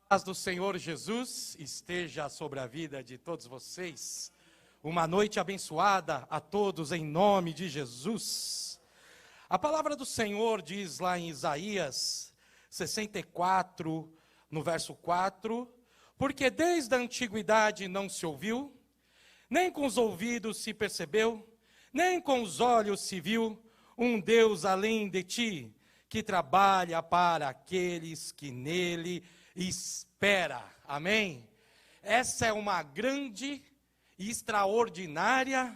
Paz do Senhor Jesus esteja sobre a vida de todos vocês. Uma noite abençoada a todos em nome de Jesus. A palavra do Senhor diz lá em Isaías 64, no verso 4, porque desde a antiguidade não se ouviu, nem com os ouvidos se percebeu, nem com os olhos se viu, um Deus além de ti, que trabalha para aqueles que nele espera. Amém? Essa é uma grande e extraordinária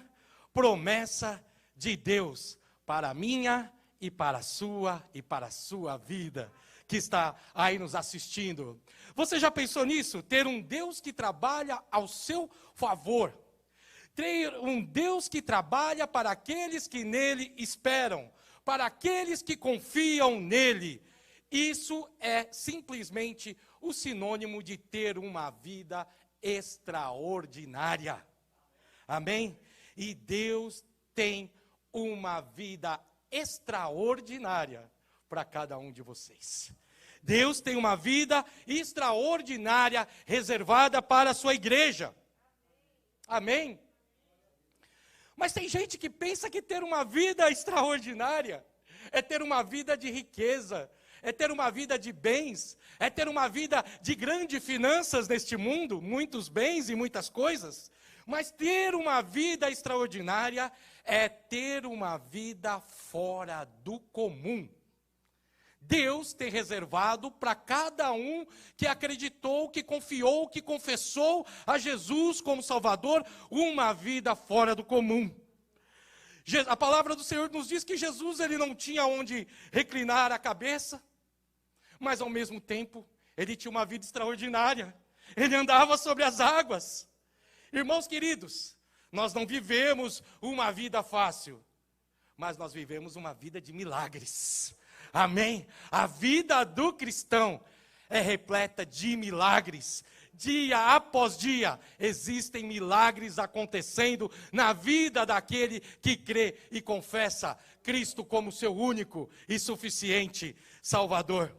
promessa de Deus para a minha e para a sua vida, que está aí nos assistindo. Você já pensou nisso? Ter um Deus que trabalha ao seu favor. Ter um Deus que trabalha para aqueles que nele esperam, para aqueles que confiam nele. Isso é simplesmente o sinônimo de ter uma vida extraordinária. Amém? E Deus tem uma vida extraordinária para cada um de vocês. Deus tem uma vida extraordinária reservada para a sua igreja. Amém? Mas tem gente que pensa que ter uma vida extraordinária é ter uma vida de riqueza, é ter uma vida de bens, é ter uma vida de grandes finanças neste mundo, muitos bens e muitas coisas. Mas ter uma vida extraordinária é ter uma vida fora do comum. Deus tem reservado para cada um que acreditou, que confiou, que confessou a Jesus como Salvador, uma vida fora do comum. A palavra do Senhor nos diz que Jesus ele não tinha onde reclinar a cabeça, mas ao mesmo tempo, ele tinha uma vida extraordinária. Ele andava sobre as águas. Irmãos queridos, nós não vivemos uma vida fácil, mas nós vivemos uma vida de milagres. Amém? A vida do cristão é repleta de milagres. Dia após dia, existem milagres acontecendo na vida daquele que crê e confessa Cristo como seu único e suficiente Salvador.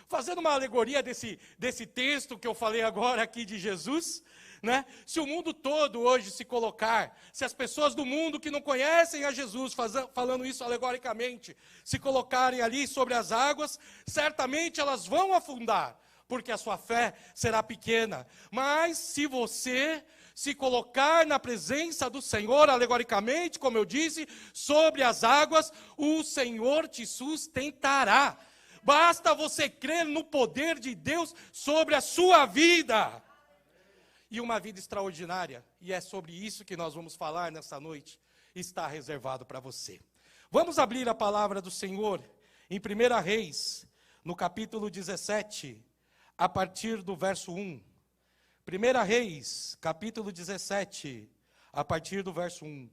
Fazendo uma alegoria desse texto que eu falei agora aqui de Jesus, né? Se o mundo todo hoje se colocar, se as pessoas do mundo que não conhecem a Jesus, falando isso alegoricamente, se colocarem ali sobre as águas, certamente elas vão afundar, porque a sua fé será pequena. Mas se você se colocar na presença do Senhor, alegoricamente, como eu disse, sobre as águas, o Senhor te sustentará. Basta você crer no poder de Deus sobre a sua vida. E uma vida extraordinária, e é sobre isso que nós vamos falar nessa noite, está reservado para você. Vamos abrir a palavra do Senhor em 1 Reis, no capítulo 17, a partir do verso 1. 1 Reis, capítulo 17, a partir do verso 1.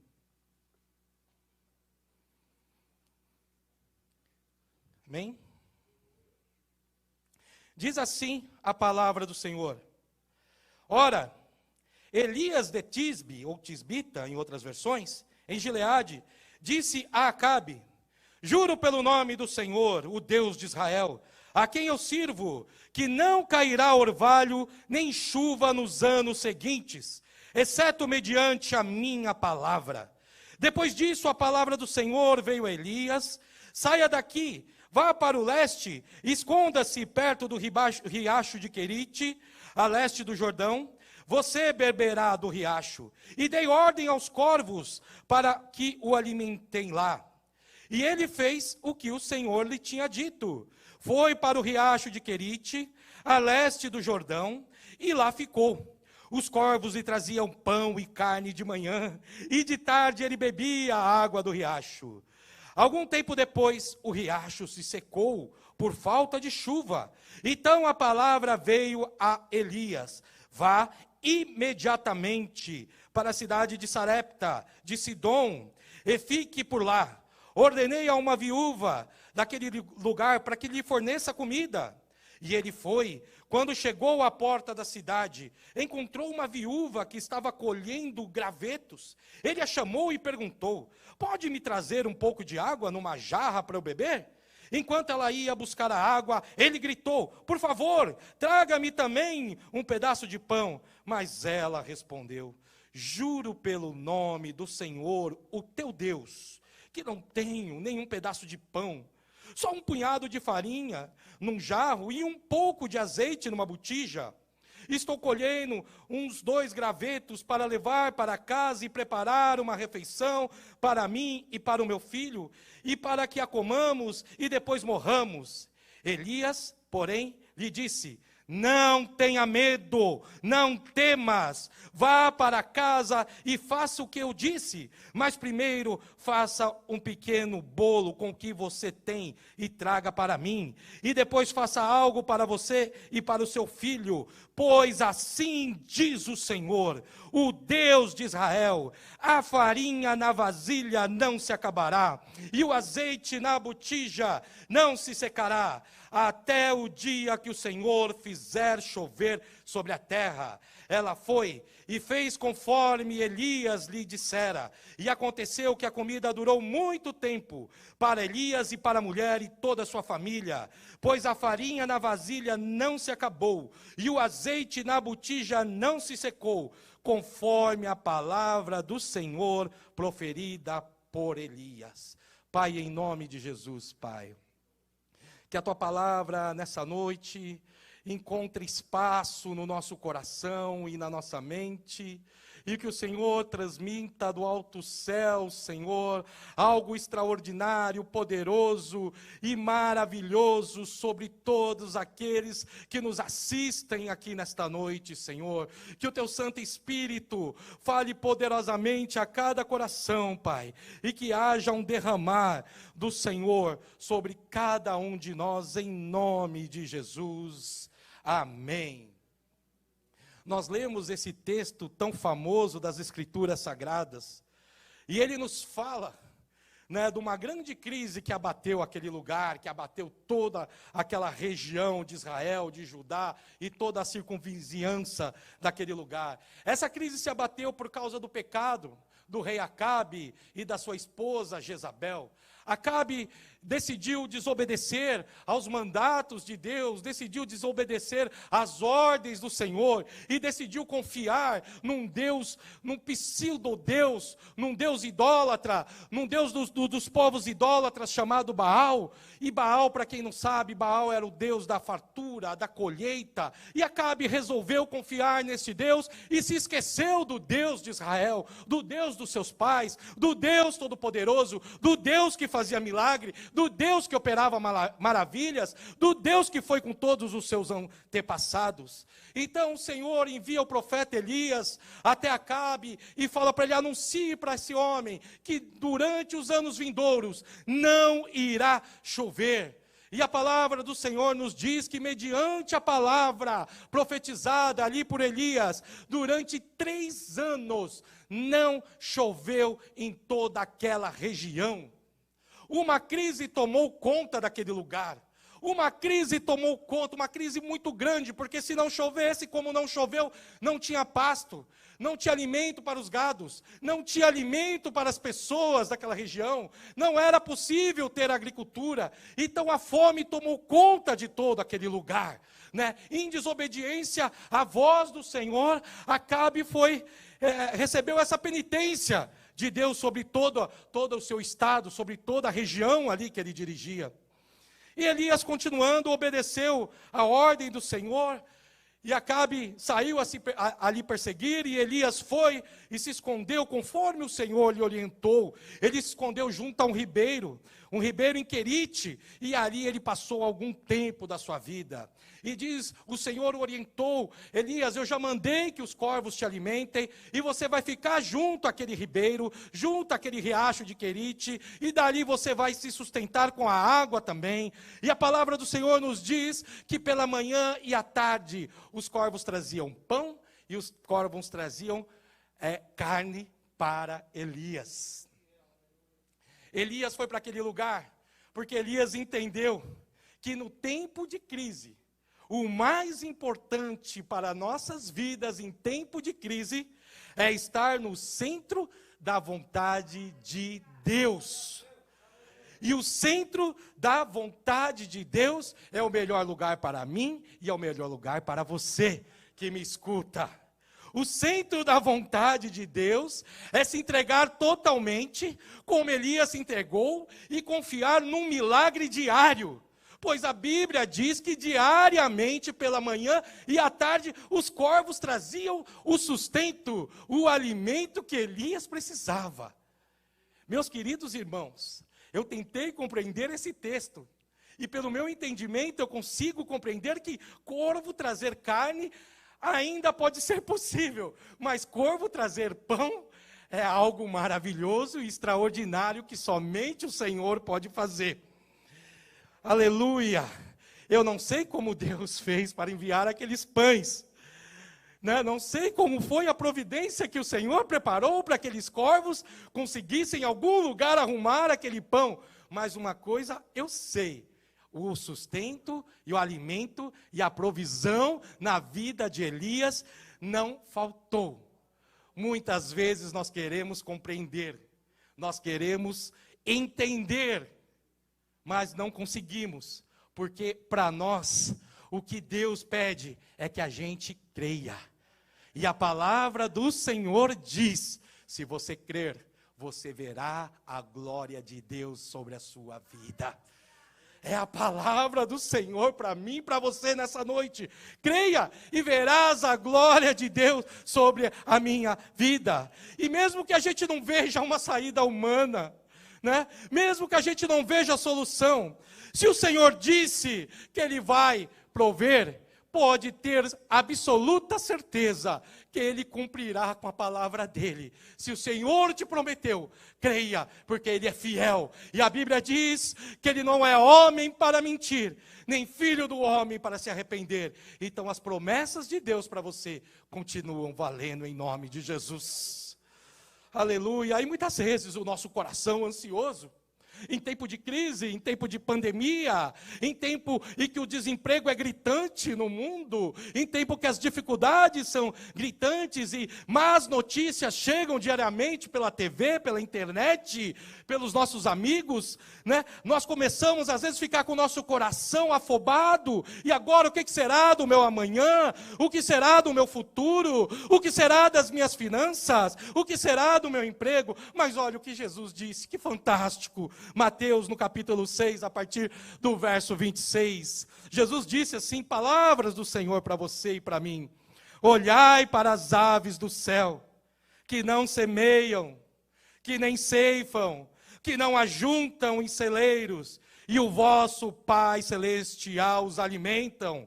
Amém? Diz assim a palavra do Senhor. Ora, Elias de Tisbe, ou Tisbita, em outras versões, em Gileade, disse a Acabe, juro pelo nome do Senhor, o Deus de Israel, a quem eu sirvo, que não cairá orvalho nem chuva nos anos seguintes, exceto mediante a minha palavra. Depois disso, a palavra do Senhor veio a Elias, saia daqui, vá para o leste, esconda-se perto do riacho de Querite, a leste do Jordão, você beberá do riacho. E dei ordem aos corvos para que o alimentem lá. E ele fez o que o Senhor lhe tinha dito. Foi para o riacho de Querite, a leste do Jordão, e lá ficou. Os corvos lhe traziam pão e carne de manhã, e de tarde ele bebia a água do riacho. Algum tempo depois, o riacho se secou por falta de chuva. Então a palavra veio a Elias, vá imediatamente para a cidade de Sarepta, de Sidom, e fique por lá. Ordenei a uma viúva daquele lugar para que lhe forneça comida. E ele foi. Quando chegou à porta da cidade, encontrou uma viúva que estava colhendo gravetos. Ele a chamou e perguntou, pode me trazer um pouco de água numa jarra para eu beber? Enquanto ela ia buscar a água, ele gritou: por favor, traga-me também um pedaço de pão. Mas ela respondeu: juro pelo nome do Senhor, o teu Deus, que não tenho nenhum pedaço de pão, só um punhado de farinha num jarro e um pouco de azeite numa botija. Estou colhendo uns 2 gravetos para levar para casa e preparar uma refeição para mim e para o meu filho, e para que a comamos e depois morramos. Elias, porém, lhe disse: não tenha medo, não temas, vá para casa e faça o que eu disse, mas primeiro faça um pequeno bolo com o que você tem e traga para mim, e depois faça algo para você e para o seu filho, pois assim diz o Senhor, o Deus de Israel: a farinha na vasilha não se acabará, e o azeite na botija não se secará, até o dia que o Senhor fizer chover sobre a terra. Ela foi e fez conforme Elias lhe dissera, e aconteceu que a comida durou muito tempo para Elias e para a mulher e toda a sua família, pois a farinha na vasilha não se acabou, e o azeite na botija não se secou, conforme a palavra do Senhor proferida por Elias. Pai, em nome de Jesus, Pai, que a Tua palavra nessa noite encontre espaço no nosso coração e na nossa mente, e que o Senhor transmita do alto céu, Senhor, algo extraordinário, poderoso e maravilhoso sobre todos aqueles que nos assistem aqui nesta noite, Senhor. Que o Teu Santo Espírito fale poderosamente a cada coração, Pai, e que haja um derramar do Senhor sobre cada um de nós, em nome de Jesus. Amém. Nós lemos esse texto tão famoso das Escrituras Sagradas, e ele nos fala, de uma grande crise que abateu aquele lugar, que abateu toda aquela região de Israel, de Judá, e toda a circunvizinhança daquele lugar. Essa crise se abateu por causa do pecado do rei Acabe e da sua esposa Jezabel. Acabe decidiu desobedecer aos mandatos de Deus, decidiu desobedecer às ordens do Senhor, e decidiu confiar num Deus, num pseudo-Deus, num Deus idólatra, num Deus dos povos idólatras chamado Baal. E Baal, para quem não sabe, Baal era o Deus da fartura, da colheita, e Acabe resolveu confiar nesse Deus, e se esqueceu do Deus de Israel, do Deus dos seus pais, do Deus Todo-Poderoso, do Deus que fazia milagre, do Deus que operava maravilhas, do Deus que foi com todos os seus antepassados. Então o Senhor envia o profeta Elias até Acabe e fala para ele: anuncie para esse homem que durante os anos vindouros não irá chover. E a palavra do Senhor nos diz que, mediante a palavra profetizada ali por Elias, durante 3 anos não choveu em toda aquela região. Uma crise tomou conta daquele lugar. Uma crise tomou conta, uma crise muito grande, porque se não chovesse, como não choveu, não tinha pasto, não tinha alimento para os gados, não tinha alimento para as pessoas daquela região, não era possível ter agricultura. Então a fome tomou conta de todo aquele lugar, Em desobediência à voz do Senhor, Acabe recebeu essa penitência de Deus sobre todo o seu estado, sobre toda a região ali que ele dirigia. E Elias, continuando, obedeceu a ordem do Senhor, e Acabe saiu ali perseguir, e Elias foi e se escondeu conforme o Senhor lhe orientou. Ele se escondeu junto a um ribeiro em Querite, e ali ele passou algum tempo da sua vida. E diz, o Senhor orientou: Elias, eu já mandei que os corvos te alimentem, e você vai ficar junto àquele ribeiro, junto àquele riacho de Querite, e dali você vai se sustentar com a água também. E a palavra do Senhor nos diz que pela manhã e à tarde os corvos traziam pão, e os corvos traziam carne para Elias. Elias foi para aquele lugar, porque Elias entendeu que no tempo de crise, o mais importante para nossas vidas em tempo de crise, é estar no centro da vontade de Deus. E o centro da vontade de Deus é o melhor lugar para mim e é o melhor lugar para você que me escuta. O centro da vontade de Deus é se entregar totalmente, como Elias se entregou, e confiar num milagre diário. Pois a Bíblia diz que diariamente, pela manhã e à tarde, os corvos traziam o sustento, o alimento que Elias precisava. Meus queridos irmãos, eu tentei compreender esse texto, e pelo meu entendimento eu consigo compreender que corvo trazer carne ainda pode ser possível, mas corvo trazer pão é algo maravilhoso e extraordinário que somente o Senhor pode fazer. Aleluia! Eu não sei como Deus fez para enviar aqueles pães, né? Não sei como foi a providência que o Senhor preparou para aqueles corvos conseguissem em algum lugar arrumar aquele pão, mas uma coisa eu sei: o sustento e o alimento e a provisão na vida de Elias não faltou. Muitas vezes nós queremos compreender, nós queremos entender, mas não conseguimos, porque para nós o que Deus pede é que a gente creia. E a palavra do Senhor diz: se você crer, você verá a glória de Deus sobre a sua vida. É a palavra do Senhor para mim e para você nessa noite. Creia e verás a glória de Deus sobre a minha vida. E mesmo que a gente não veja uma saída humana, né? Mesmo que a gente não veja a solução, se o Senhor disse que Ele vai prover, pode ter absoluta certeza que Ele cumprirá com a palavra dEle. Se o Senhor te prometeu, creia, porque Ele é fiel. E a Bíblia diz que Ele não é homem para mentir, nem filho do homem para se arrepender. Então as promessas de Deus para você continuam valendo em nome de Jesus. Aleluia. E muitas vezes o nosso coração ansioso, em tempo de crise, em tempo de pandemia, em tempo em que o desemprego é gritante no mundo, em tempo que as dificuldades são gritantes e más notícias chegam diariamente pela TV, pela internet, pelos nossos amigos, né? Nós começamos às vezes a ficar com o nosso coração afobado, e agora o que será do meu amanhã? O que será do meu futuro? O que será das minhas finanças? O que será do meu emprego? Mas olha o que Jesus disse, que fantástico. Mateus, no capítulo 6, a partir do verso 26. Jesus disse assim, palavras do Senhor para você e para mim: olhai para as aves do céu, que não semeiam, que nem ceifam, que não ajuntam em celeiros, e o vosso Pai Celestial os alimenta.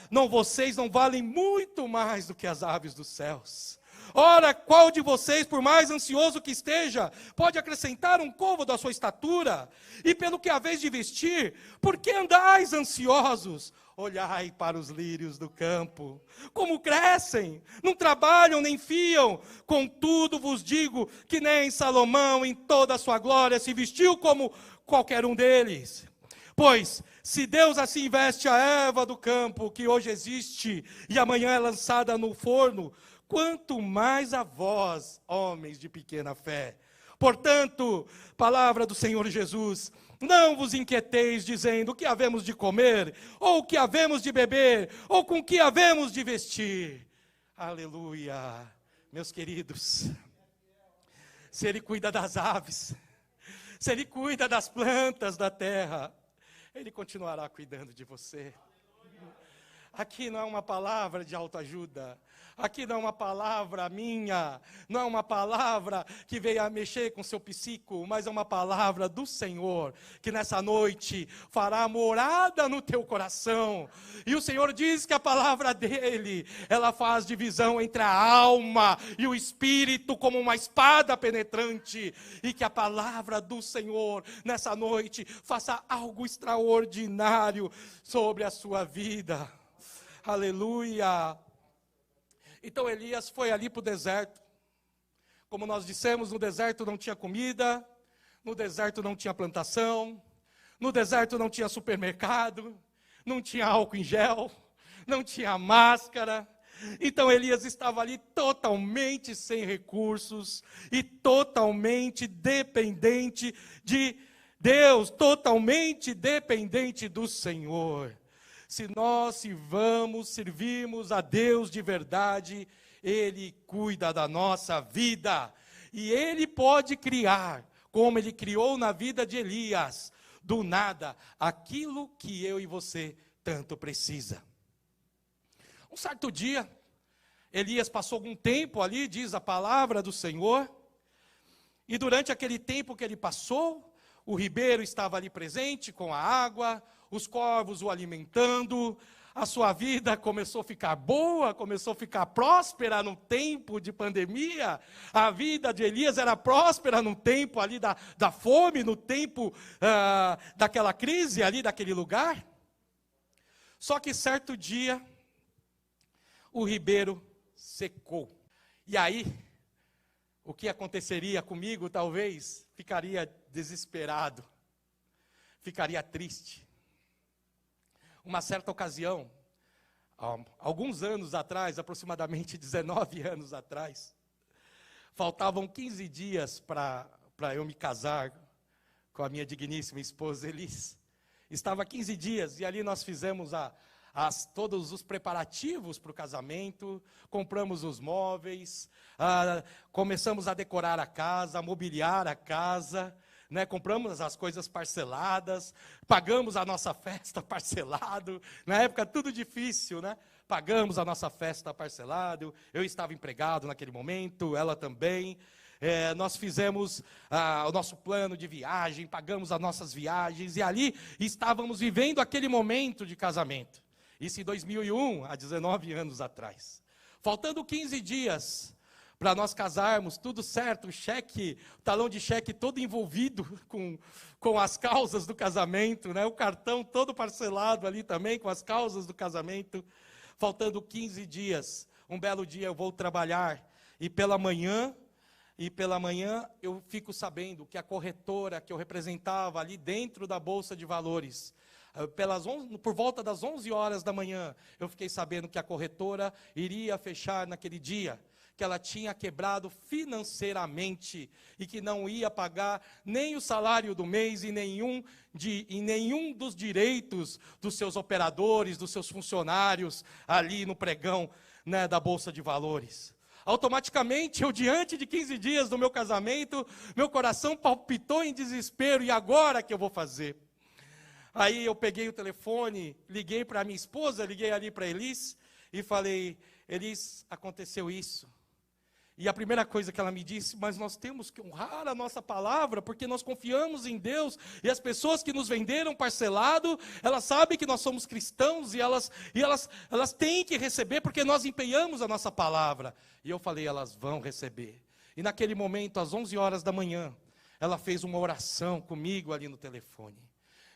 Não, vocês não valem muito mais do que as aves dos céus. Ora, qual de vocês, por mais ansioso que esteja, pode acrescentar um côvado à sua estatura? E pelo que haveis de vestir, por que andais ansiosos? Olhai para os lírios do campo, como crescem, não trabalham nem fiam. Contudo vos digo que nem Salomão em toda a sua glória se vestiu como qualquer um deles. Pois, se Deus assim veste a erva do campo, que hoje existe e amanhã é lançada no forno, quanto mais a vós, homens de pequena fé. Portanto, palavra do Senhor Jesus, não vos inquieteis dizendo o que havemos de comer, ou o que havemos de beber, ou com que havemos de vestir. Aleluia, meus queridos. Se Ele cuida das aves, se Ele cuida das plantas da terra, Ele continuará cuidando de você. Aqui não é uma palavra de autoajuda. Aqui não é uma palavra minha, não é uma palavra que veio a mexer com seu psico, mas é uma palavra do Senhor, que nessa noite fará morada no teu coração. E o Senhor diz que a palavra dele, ela faz divisão entre a alma e o espírito como uma espada penetrante, e que a palavra do Senhor nessa noite faça algo extraordinário sobre a sua vida. Aleluia. Então Elias foi ali para o deserto. Como nós dissemos, no deserto não tinha comida, no deserto não tinha plantação, no deserto não tinha supermercado, não tinha álcool em gel, não tinha máscara. Então Elias estava ali totalmente sem recursos e totalmente dependente de Deus, totalmente dependente do Senhor. Se nós servirmos a Deus de verdade, Ele cuida da nossa vida. E Ele pode criar, como Ele criou na vida de Elias, do nada, aquilo que eu e você tanto precisa. Um certo dia, Elias passou algum tempo ali, diz a palavra do Senhor, e durante aquele tempo que ele passou, o ribeiro estava ali presente com a água, os corvos o alimentando, a sua vida começou a ficar boa, começou a ficar próspera no tempo de pandemia. A vida de Elias era próspera no tempo ali da fome, no tempo daquela crise ali, daquele lugar. Só que certo dia, o ribeiro secou. E aí, o que aconteceria comigo, talvez, ficaria desesperado, ficaria triste. Uma certa ocasião, alguns anos atrás, aproximadamente 19 anos atrás, faltavam 15 dias para eu me casar com a minha digníssima esposa Elis. Estava 15 dias e ali nós fizemos todos os preparativos para o casamento, compramos os móveis, começamos a decorar a casa, a mobiliar a casa, né? Compramos as coisas parceladas, pagamos a nossa festa parcelado, na época tudo difícil, né? Pagamos a nossa festa parcelado, eu estava empregado naquele momento, ela também. Nós fizemos o nosso plano de viagem, pagamos as nossas viagens, e ali estávamos vivendo aquele momento de casamento. Isso em 2001, há 19 anos atrás. Faltando 15 dias para nós casarmos, tudo certo, o talão de cheque todo envolvido com as causas do casamento, né? O cartão todo parcelado ali também com as causas do casamento. Faltando 15 dias, um belo dia eu vou trabalhar, e pela manhã eu fico sabendo que a corretora que eu representava ali dentro da Bolsa de Valores, por volta das 11 horas da manhã, eu fiquei sabendo que a corretora iria fechar naquele dia, que ela tinha quebrado financeiramente e que não ia pagar nem o salário do mês e nenhum dos direitos dos seus operadores, dos seus funcionários ali no pregão, né, da Bolsa de Valores. Automaticamente, diante de 15 dias do meu casamento, meu coração palpitou em desespero, e agora que eu vou fazer? Aí eu peguei o telefone, liguei para a minha esposa, liguei ali para a Elis, e falei: Elis, aconteceu isso. E a primeira coisa que ela me disse: mas nós temos que honrar a nossa palavra, porque nós confiamos em Deus, e as pessoas que nos venderam parcelado, elas sabem que nós somos cristãos, e elas têm que receber, porque nós empenhamos a nossa palavra. E eu falei: elas vão receber. E naquele momento, às 11 horas da manhã, ela fez uma oração comigo ali no telefone.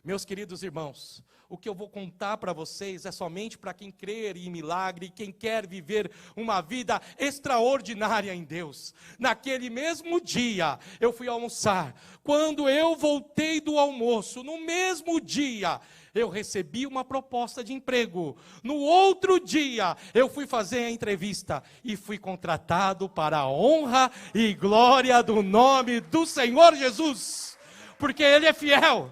Meus queridos irmãos, o que eu vou contar para vocês é somente para quem crer em milagre, quem quer viver uma vida extraordinária em Deus. Naquele mesmo dia, eu fui almoçar. Quando eu voltei do almoço, no mesmo dia, eu recebi uma proposta de emprego. No outro dia, eu fui fazer a entrevista e fui contratado para a honra e glória do nome do Senhor Jesus. Porque Ele é fiel.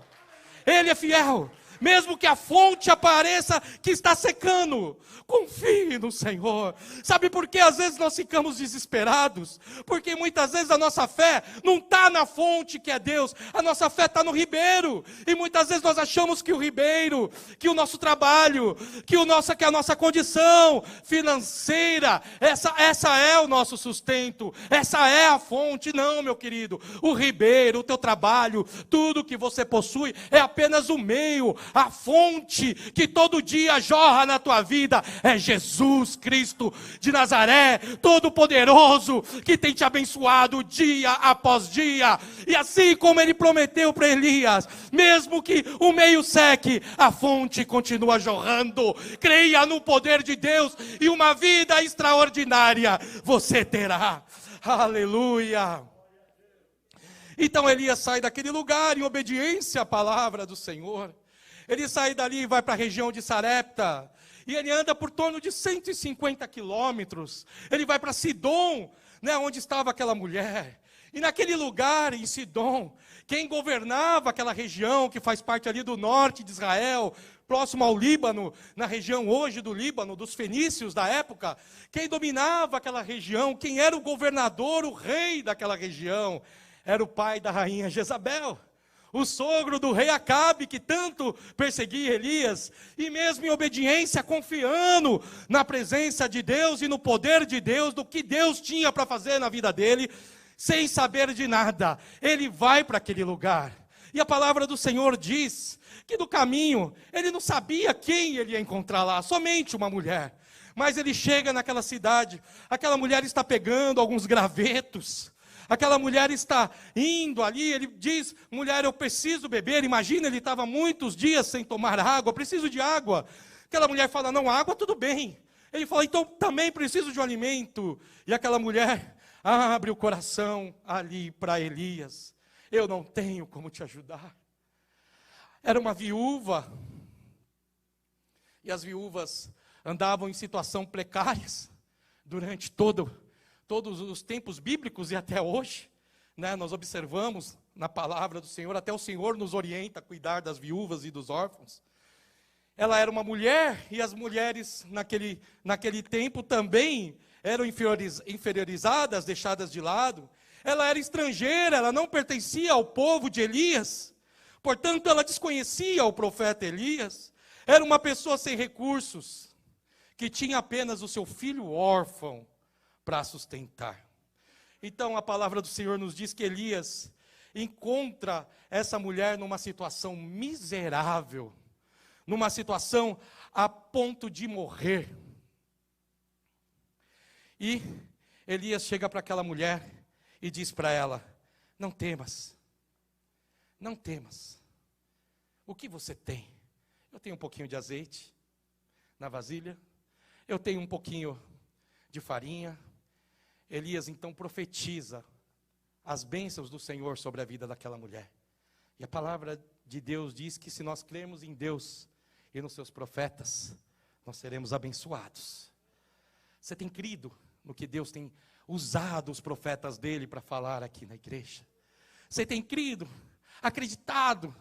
Ele é fiel, mesmo que a fonte apareça que está secando, confie no Senhor. Sabe por que às vezes nós ficamos desesperados? Porque muitas vezes a nossa fé não está na fonte que é Deus, a nossa fé está no ribeiro, e muitas vezes nós achamos que o ribeiro, que o nosso trabalho, que a nossa condição financeira, essa é o nosso sustento, essa é a fonte. Não, meu querido, o ribeiro, o teu trabalho, tudo que você possui é apenas o meio. A fonte que todo dia jorra na tua vida é Jesus Cristo de Nazaré, Todo-Poderoso, que tem te abençoado dia após dia. E assim como Ele prometeu para Elias, mesmo que o meio seque, a fonte continua jorrando. Creia no poder de Deus e uma vida extraordinária você terá. Aleluia! Então Elias sai daquele lugar em obediência à palavra do Senhor. Ele sai dali e vai para a região de Sarepta. e ele anda por torno de 150 quilômetros. Ele vai para Sidom, né, onde estava aquela mulher. E naquele lugar, em Sidom, quem governava aquela região, que faz parte ali do norte de Israel, próximo ao Líbano, na região hoje do Líbano, dos fenícios da época, quem dominava aquela região, quem era o governador, o rei daquela região, era o pai da rainha Jezabel, o sogro do rei Acabe, que tanto perseguia Elias, e mesmo em obediência, confiando na presença de Deus e no poder de Deus, do que Deus tinha para fazer na vida dele, sem saber de nada, ele vai para aquele lugar. E a palavra do Senhor diz que no caminho, ele não sabia quem ele ia encontrar lá, somente uma mulher. Mas ele chega naquela cidade, aquela mulher está pegando alguns gravetos, aquela mulher está indo ali, ele diz, mulher, eu preciso beber. Imagina, ele estava muitos dias sem tomar água, preciso de água. Aquela mulher fala, não, água tudo bem. Ele fala, então também preciso de um alimento. E aquela mulher abre o coração ali para Elias. Eu não tenho como te ajudar. Era uma viúva. E as viúvas andavam em situação precárias durante todos os tempos bíblicos e até hoje. Né, nós observamos na palavra do Senhor, até o Senhor nos orienta a cuidar das viúvas e dos órfãos. Ela era uma mulher, e as mulheres naquele tempo também eram inferiorizadas, deixadas de lado. Ela era estrangeira, ela não pertencia ao povo de Elias. Portanto, ela desconhecia o profeta Elias. Era uma pessoa sem recursos, que tinha apenas o seu filho órfão para sustentar. Então, a palavra do Senhor nos diz que Elias encontra essa mulher numa situação miserável, numa situação a ponto de morrer. E Elias chega para aquela mulher e diz para ela, não temas, não temas. O que você tem? Eu tenho um pouquinho de azeite na vasilha, eu tenho um pouquinho de farinha. Elias então profetiza as bênçãos do Senhor sobre a vida daquela mulher. E a palavra de Deus diz que se nós cremos em Deus e nos seus profetas, nós seremos abençoados. Você tem crido no que Deus tem usado os profetas dele para falar aqui na igreja? Você tem crido, acreditado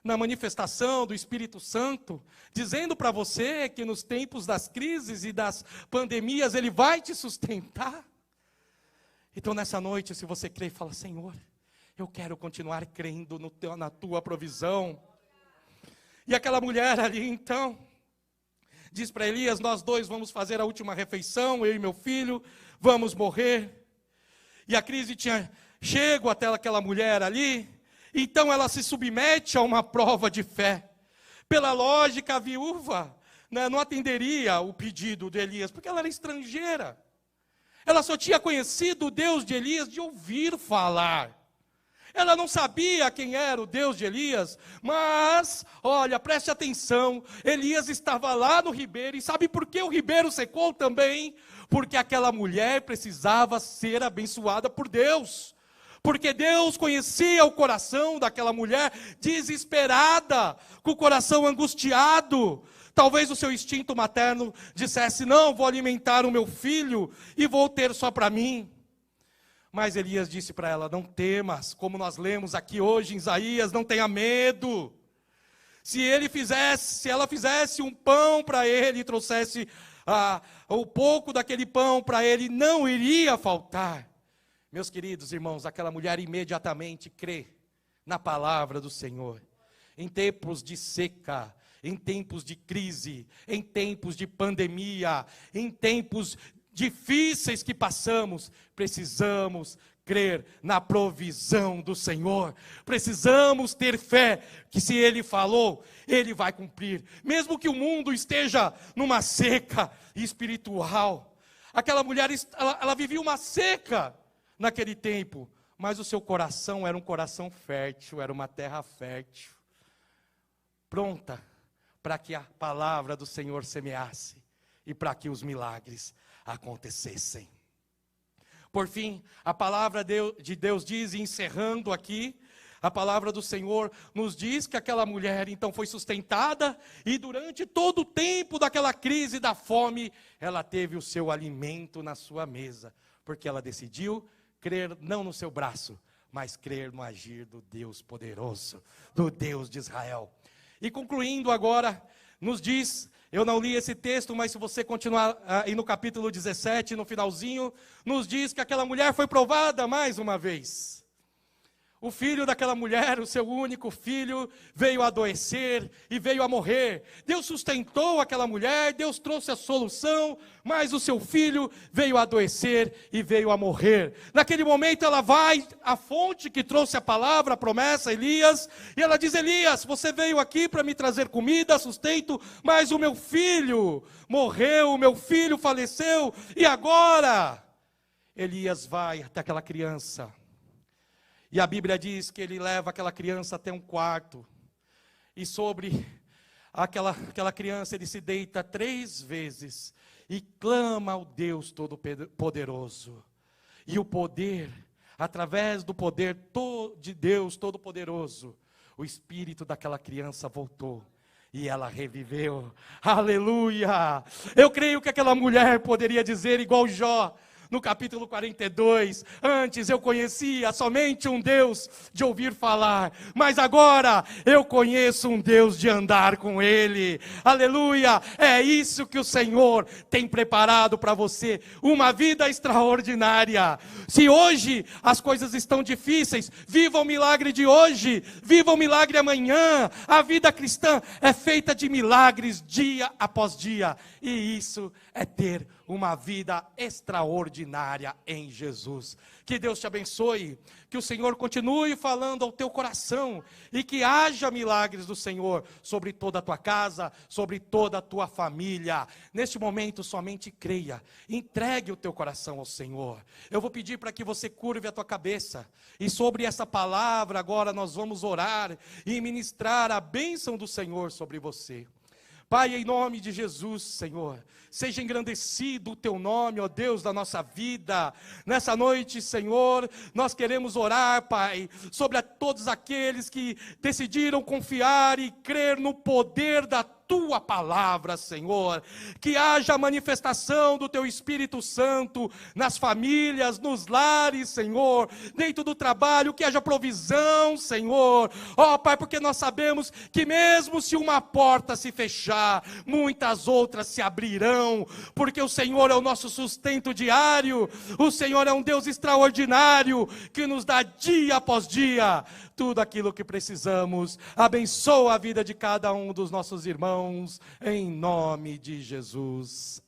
na manifestação do Espírito Santo, dizendo para você que nos tempos das crises e das pandemias Ele vai te sustentar? Então nessa noite, se você crê, fala, Senhor, eu quero continuar crendo na tua provisão. E aquela mulher ali então diz para Elias, nós dois vamos fazer a última refeição, eu e meu filho, vamos morrer. E a crise tinha chego até aquela mulher ali, então ela se submete a uma prova de fé. Pela lógica, a viúva, né, não atenderia o pedido de Elias, porque ela era estrangeira. Ela só tinha conhecido o Deus de Elias de ouvir falar. Ela não sabia quem era o Deus de Elias, mas, olha, preste atenção, Elias estava lá no ribeiro, e sabe por que o ribeiro secou também? Porque aquela mulher precisava ser abençoada por Deus. Porque Deus conhecia o coração daquela mulher desesperada, com o coração angustiado. Talvez o seu instinto materno dissesse, não, vou alimentar o meu filho e vou ter só para mim. Mas Elias disse para ela, não temas, como nós lemos aqui hoje em Isaías, não tenha medo. Se ela fizesse um pão para ele e trouxesse o pouco daquele pão para ele, não iria faltar. Meus queridos irmãos, aquela mulher imediatamente crê na palavra do Senhor. Em tempos de seca, em tempos de crise, em tempos de pandemia, em tempos difíceis que passamos, precisamos crer na provisão do Senhor. Precisamos ter fé que se Ele falou, Ele vai cumprir. Mesmo que o mundo esteja numa seca espiritual. Aquela mulher, ela vivia uma seca naquele tempo, mas o seu coração era um coração fértil, era uma terra fértil, pronta para que a palavra do Senhor semeasse e para que os milagres acontecessem. Por fim, a palavra de Deus diz, encerrando aqui, A palavra do Senhor nos diz que aquela mulher então foi sustentada e durante todo o tempo daquela crise da fome, ela teve o seu alimento na sua mesa, porque ela decidiu crer não no seu braço, mas crer no agir do Deus poderoso, do Deus de Israel. E concluindo agora, nos diz, eu não li esse texto, mas se você continuar aí no capítulo 17, no finalzinho, nos diz que aquela mulher foi provada mais uma vez. O filho daquela mulher, o seu único filho, veio a adoecer e veio a morrer. Deus sustentou aquela mulher, Deus trouxe a solução, mas o seu filho veio a adoecer e veio a morrer. Naquele momento ela vai à fonte que trouxe a palavra, a promessa, Elias, e ela diz: Elias, você veio aqui para me trazer comida, sustento, mas o meu filho morreu, o meu filho faleceu, e agora? Elias vai até aquela criança. E a Bíblia diz que ele leva aquela criança até um quarto. E sobre aquela criança ele se deita 3 vezes. E clama ao Deus Todo-Poderoso. E o poder, através do poder de Deus Todo-Poderoso, o espírito daquela criança voltou. E ela reviveu. Aleluia! Eu creio que aquela mulher poderia dizer igual Jó. No capítulo 42, antes eu conhecia somente um Deus de ouvir falar, mas agora eu conheço um Deus de andar com Ele. Aleluia! É isso que o Senhor tem preparado para você, uma vida extraordinária. Se hoje as coisas estão difíceis, viva o milagre de hoje, viva o milagre amanhã. A vida cristã é feita de milagres dia após dia, e isso é ter uma vida extraordinária em Jesus. Que Deus te abençoe, que o Senhor continue falando ao teu coração, e que haja milagres do Senhor sobre toda a tua casa, sobre toda a tua família. Neste momento somente creia, entregue o teu coração ao Senhor. Eu vou pedir para que você curve a tua cabeça, e sobre essa palavra agora nós vamos orar e ministrar a bênção do Senhor sobre você. Pai, em nome de Jesus, Senhor, seja engrandecido o Teu nome, ó Deus, da nossa vida. Nessa noite, Senhor, nós queremos orar, Pai, sobre todos aqueles que decidiram confiar e crer no poder da Tua palavra, Senhor. Que haja a manifestação do Teu Espírito Santo nas famílias, nos lares, Senhor, dentro do trabalho, que haja provisão, Senhor. Ó, Pai, porque nós sabemos que mesmo se uma porta se fechar, muitas outras se abrirão, porque o Senhor é o nosso sustento diário. O Senhor é um Deus extraordinário, que nos dá dia após dia tudo aquilo que precisamos. Abençoa a vida de cada um dos nossos irmãos, em nome de Jesus.